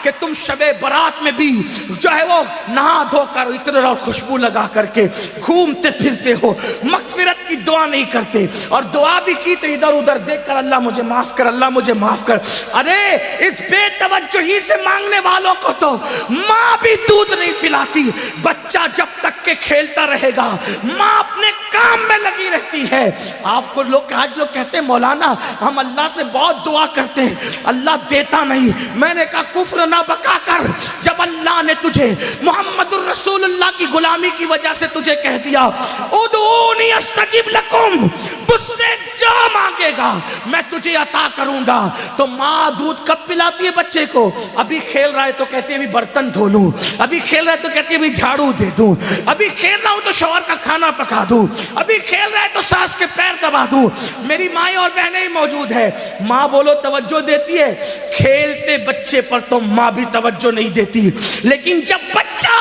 کہ تم شب برات میں بھی جو ہے وہ نہا دھو کر عطر اور خوشبو لگا کر کے گھومتے پھرتے ہو، مغفرت کی دعا نہیں کرتے، اور دعا بھی کی تو ادھر ادھر دیکھ کر اللہ مجھے معاف کر، اللہ مجھے معاف کر۔ ارے اس بے توجہی سے مانگنے والوں کو تو ماں بھی دودھ نہیں پلاتی۔ بچہ جب تک کہ کھیلتا رہے گا ماں اپنے کام میں لگی رہتی ہے۔ آپ کو آج لوگ کہتے ہیں مولانا ہم اللہ سے بہت دعا کرتے ہیں، اللہ دیتا نہیں۔ میں نے کہا کفر نہ بکا کر، جب اللہ نے تجھے محمد الرسول اللہ کی غلامی کی وجہ سے تجھے کہہ دیا ادعونی استجب لکم، مجھ سے جو مانگے گا میں تجھے عطا کروں گا، تو ماں دودھ کب پلاتی ہے بچے کو؟ ابھی کھیل رہا ہے تو کہتے ہیں ابھی برتن دھو لوں، ابھی کھیل رہا ہے تو کہتے ہیں ابھی جھاڑو دے دوں، ابھی کھیل رہا ہوں تو شوہر کا کھانا پکا دوں، ابھی کھیل رہا ہے تو ساس کے پیر دبا دوں۔ میری مائیں اور بہنیں ہی موجود ہے، ماں بولو توجہ دیتی ہے؟ کھیلتے بچے پر تو ماں بھی توجہ نہیں دیتی، لیکن جب بچہ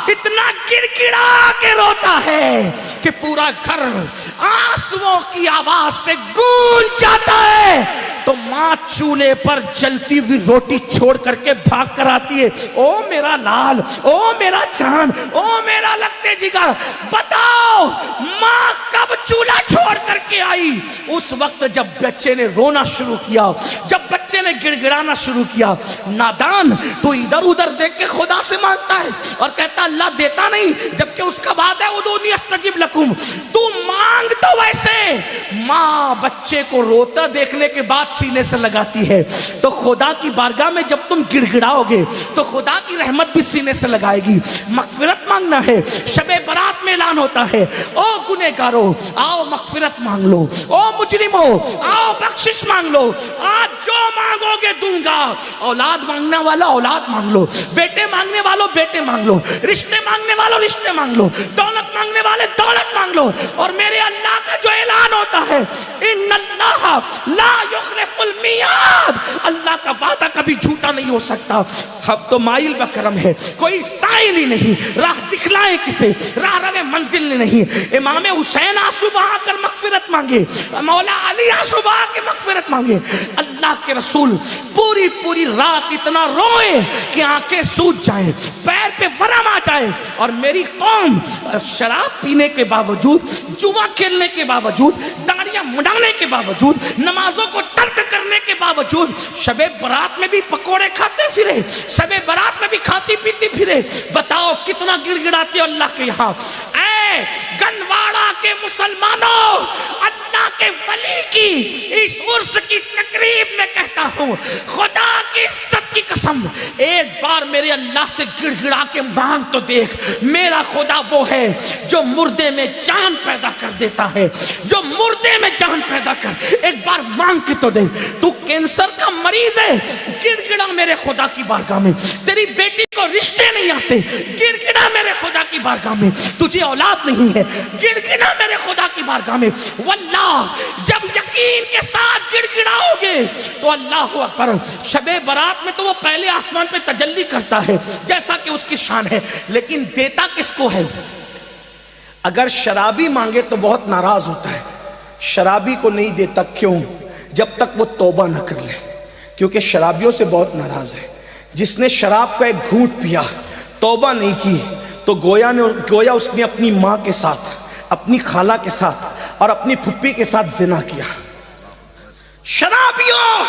اتنا گڑ گڑا کے روتا ہے کہ پورا گھر آنسوؤں کی آواز سے گونج جاتا ہے، تو ماں چولہے پر جلتی ہوئی روٹی چھوڑ کر کے بھاگ کر آتی ہے، او میرا لال، او میرا چاند، او میرا لگتے جگر، بتاؤ ماں کب چولہا چھوڑ کر کے آئی؟ اس وقت جب بچے نے رونا شروع کیا، جب بچے نے گڑ گڑانا شروع کیا۔ نادان تو ادھر ادھر دیکھ کے خدا سے مانگتا ہے اور کہتا اللہ دیتا نہیں، جبکہ اس کا بات ہے ادعونی استجب لکم۔ تو مانگ تو ویسے، ماں بچے کو روتا دیکھنے کے بعد سینے سے لگاتی ہے، تو خدا کی بارگاہ میں جب تم گڑ گڑاؤ گے تو خدا کی رحمت بھی سینے سے لگائے گی۔ مغفرت مانگنا ہے، شب برات میں اعلان ہوتا ہے او گنہگارو آؤ مغفرت مانگ لو، او مجرمو آؤ بخشش مانگ لو، آج جو مانگو گے دوں گا۔ اولاد مانگنے والا اولاد مانگ لو، بیٹے مانگنے والوں بیٹے مانگ لو، رشتے مانگنے والوں رشتے مانگ لو، دولت مانگنے والے دولت مانگ لو۔ اور میرے اللہ کا جو اعلان ہوتا ہے ان اللہ لا یخلف المیعاد، اللہ کا وعدہ کبھی جھوٹا نہیں ہو سکتا۔ اب تو مائل بکرم ہے، کوئی سائل ہی نہیں، راہ دکھلائے کسے، راہ رو منزل نہیں۔ امام حسین آنسو بہا کر مغفرت مانگے، مولا علی آنسو بہا کے مغفرت مانگے، اللہ کے رسول پوری پوری رات اتنا روئے کہ آنکھیں سوج جائیں، پیر پہ ورم آ جائے، اور میری قوم شراب پینے کے باوجود، جوا کھیلنے کے باوجود، داڑیاں مڈانے کے باوجود، نمازوں کو ترک کرنے کے باوجود شب برات میں بھی پکوڑے کھاتے پھرے، شب برات میں بھی کھاتی پیتی پھرے۔ بتاؤ کتنا گڑ گڑاتے ہو اللہ کے یہاں۔ اے گنواڑا کے مسلمانوں، اللہ کے ولی کی اس عرس کی تقریب میں کہتا ہوں خدا کی عزت کی قسم، ایک بار میرے اللہ سے گڑ گڑا کے مانگ تو دیکھ۔ میرا خدا وہ ہے جو مردے میں جان پیدا کر دیتا ہے، جو مردے میں جان پیدا کر، ایک بار مانگ کے تو دیکھ۔ تو کینسر کا مریض ہے، گڑ گڑا میرے خدا کی بارگاہ میں۔ تیری بیٹی کو رشتے نہیں آتے، گڑ گڑا میرے خدا کی بارگاہ میں۔ تجھے اولاد نہیں ہے، گڑ گڑا میرے خدا کی بارگاہ میں۔ واللہ جب یقین کے ساتھ گڑ گڑاؤ گے تو اللہ اکبر، شب برات میں تو وہ پہلے آسمان پہ تجلی کرتا ہے جیسا کہ اس کی شان ہے، لیکن دیتا کس کو ہے؟ اگر شرابی مانگے تو بہت ناراض ہوتا ہے، شرابی کو نہیں دیتا، کیوں؟ جب تک وہ توبہ نہ کر لے، کیونکہ شرابیوں سے بہت ناراض ہے۔ جس نے شراب کا ایک گھونٹ پیا، توبہ نہیں کی، تو گویا اس نے اپنی ماں کے ساتھ، اپنی خالہ کے ساتھ اور اپنی پھپھی کے ساتھ زنا کیا۔ شرابیوں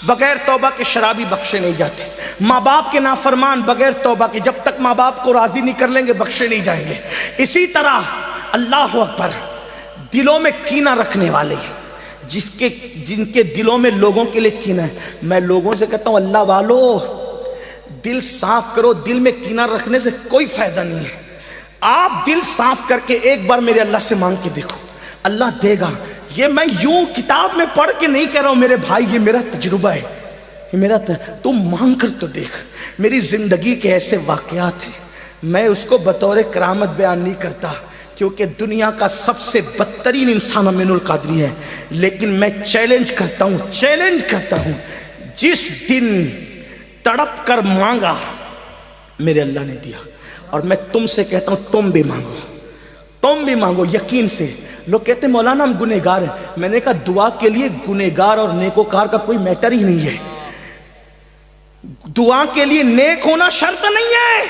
بغیر توبہ کے شرابی بخشے نہیں جاتے، ماں باپ کے نافرمان بغیر توبہ کے جب تک ماں باپ کو راضی نہیں کر لیں گے بخشے نہیں جائیں گے۔ اسی طرح اللہ اکبر، دلوں میں کینہ رکھنے والے، جن کے دلوں میں لوگوں کے لیے کینہ ہے، میں لوگوں سے کہتا ہوں اللہ والو دل صاف کرو، دل میں کینہ رکھنے سے کوئی فائدہ نہیں ہے۔ آپ دل صاف کر کے ایک بار میرے اللہ سے مانگ کے دیکھو، اللہ دے گا۔ یہ میں یوں کتاب میں پڑھ کے نہیں کہہ رہا ہوں میرے بھائی، یہ میرا تجربہ ہے، یہ میرا تم مانگ کر تو دیکھ۔ میری زندگی کے ایسے واقعات ہیں، میں اس کو بطور کرامت بیان نہیں کرتا کیونکہ دنیا کا سب سے بدترین انسان امین القادری ہے، لیکن میں چیلنج کرتا ہوں جس دن تڑپ کر مانگا میرے اللہ نے دیا۔ اور میں تم سے کہتا ہوں تم بھی مانگو یقین سے۔ لوگ کہتے ہیں مولانا ہم گنہگار ہیں، میں نے کہا دعا کے لیے گنہگار اور نیکوکار کا کوئی میٹر ہی نہیں ہے۔ دعا کے لیے نیک ہونا شرط نہیں ہے،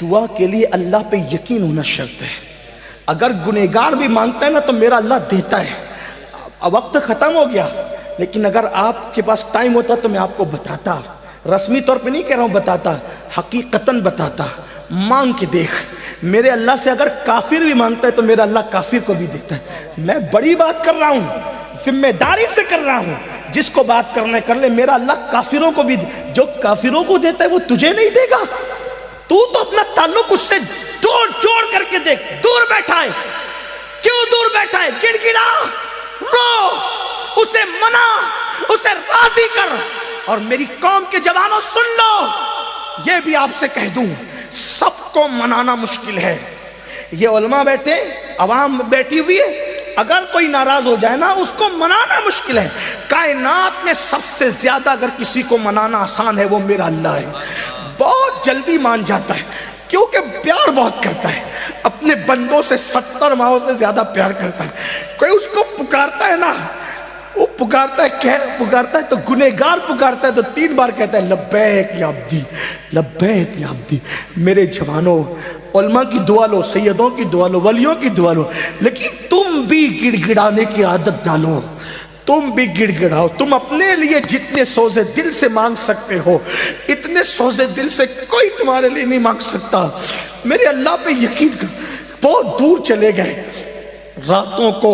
دعا کے لیے اللہ پہ یقین ہونا شرط ہے۔ اگر گنہگار بھی مانگتا ہے نا تو میرا اللہ دیتا ہے۔ اب وقت ختم ہو گیا، لیکن اگر آپ کے پاس ٹائم ہوتا تو میں آپ کو بتاتا، رسمی طور پہ نہیں کہہ رہا ہوں، بتاتا، حقیقتاً بتاتا۔ مانگ کے دیکھ، میرے اللہ سے اگر کافر بھی مانگتا ہے تو میرا اللہ کافر کو بھی دیتا ہے۔ میں بڑی بات کر رہا ہوں، ذمہ داری سے کر رہا ہوں، جس کو بات کرنا ہے کر لے۔ میرا اللہ کافروں کو بھی، جو کافروں کو دیتا ہے وہ تجھے نہیں دے گا؟ تو اپنا تعلق اس سے جوڑ کر کے دیکھ۔ دور بیٹھا ہے، کیوں دور بیٹھا ہے؟ گڑ گڑا، رو، اسے منا، اسے راضی کر۔ اور میری قوم کے جوانوں سن لو، یہ بھی آپ سے کہہ دوں، سب کو منانا مشکل ہے۔ یہ علماء بیٹھے، عوام بیٹھی ہوئی ہے، اگر کوئی ناراض ہو جائے نا اس کو منانا مشکل ہے۔ کائنات میں سب سے زیادہ اگر کسی کو منانا آسان ہے وہ میرا اللہ ہے۔ بہت جلدی مان جاتا ہے، کیونکہ پیار بہت کرتا ہے، اپنے بندوں سے 70 ماہوں سے زیادہ پیار کرتا ہے۔ کوئی اس کو پکارتا ہے نا، وہ پکارتا ہے تو گنہگار پکارتا ہے تو 3 بار کہتا ہے لبیک یا عبدی، لبیک یا عبدی۔ میرے جوانوں، علماء کی دعا لو، سیدوں کی دعا لو، ولیوں کی دعا لو، لیکن تم بھی گڑ گڑانے کی عادت ڈالو، تم بھی گڑ گڑاؤ۔ تم اپنے لیے جتنے سوزے دل سے مانگ سکتے ہو، اتنے سوزے دل سے کوئی تمہارے لیے نہیں مانگ سکتا۔ میرے اللہ پہ یقین کر۔ بہت دور چلے گئے، راتوں کو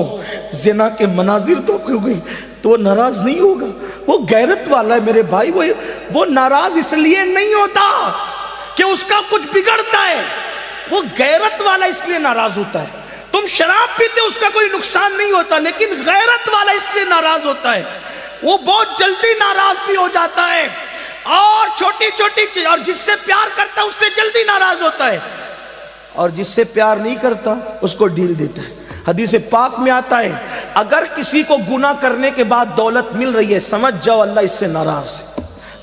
زنا کے مناظر تو ہو گئی تو وہ ناراض نہیں ہوگا، وہ غیرت والا ہے میرے بھائی۔ وہ ناراض اس لیے نہیں ہوتا کہ اس کا کچھ بگڑتا ہے، وہ غیرت والا اس لیے ناراض ہوتا ہے۔ تم شراب پیتے اس کا کوئی نقصان نہیں ہوتا، لیکن غیرت والا اس لیے ناراض ہوتا ہے، وہ بہت جلدی ناراض بھی ہو جاتا ہے، اور چھوٹی چھوٹی چیز، اور جس سے پیار کرتا ہے اس سے جلدی ناراض ہوتا ہے، اور جس سے پیار نہیں کرتا اس کو ڈھیل دیتا ہے۔ حدیث پاک میں آتا ہے اگر کسی کو گناہ کرنے کے بعد دولت مل رہی ہے سمجھ جاؤ اللہ اس سے ناراض ہے،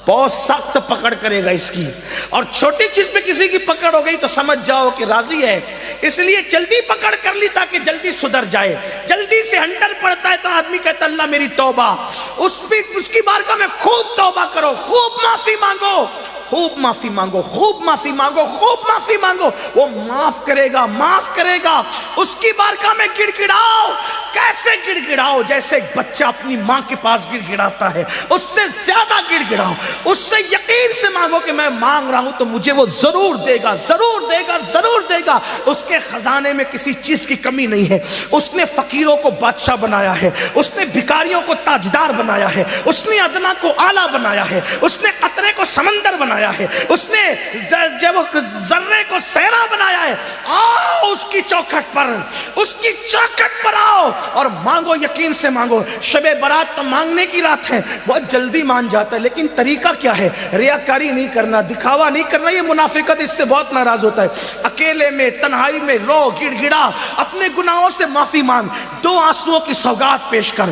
بہت سخت پکڑ کرے گا اس کی، اور چھوٹی چیز پہ کسی کی پکڑ ہو گئی تو سمجھ جاؤ کہ راضی ہے، اس لیے جلدی پکڑ کر لی تاکہ جلدی سدھر جائے۔ جلدی سے ہنٹر پڑتا ہے تو آدمی کہتا اللہ میری توبہ، اس کی بارگاہ میں خوب توبہ کرو، خوب معافی مانگو، خوب معافی مانگو، خوب معافی مانگو، خوب معافی مانگو، وہ معاف کرے گا، معاف کرے گا۔ اس کی بارگاہ میں گڑ گڑاؤ، کیسے گڑ گڑاؤ؟ جیسے ایک بچہ اپنی ماں کے پاس گڑ گڑاتا ہے، اس سے زیادہ گڑ گڑاؤ، اس سے یقین سے مانگو کہ میں مانگ رہا ہوں تو مجھے وہ ضرور دے گا، ضرور دے گا، ضرور دے گا۔ اس کے خزانے میں کسی چیز کی کمی نہیں ہے، اس نے فقیروں کو بادشاہ بنایا ہے، اس نے بھکاریوں کو تاجدار بنایا ہے، اس نے ادنا کو اعلیٰ بنایا ہے، اس نے قطرے کو سمندر بنایا ہے، اس نے ذرے کو صحرا بنایا ہے۔ آؤ اس کی چوکھٹ پر، اس کی چوکھٹ پر آؤ اور مانگو، یقین سے مانگو۔ شب برات تو مانگنے کی رات ہے، بہت جلدی مان جاتا ہے، لیکن طریقہ کیا ہے؟ ریاکاری نہیں کرنا، دکھاوا نہیں کرنا، یہ منافقت، اس سے بہت ناراض ہوتا ہے۔ اکیلے میں تنہائی میں رو، گڑ گڑا، اپنے گناہوں سے معافی مانگ، 2 آنسوؤں کی سوگات پیش کر۔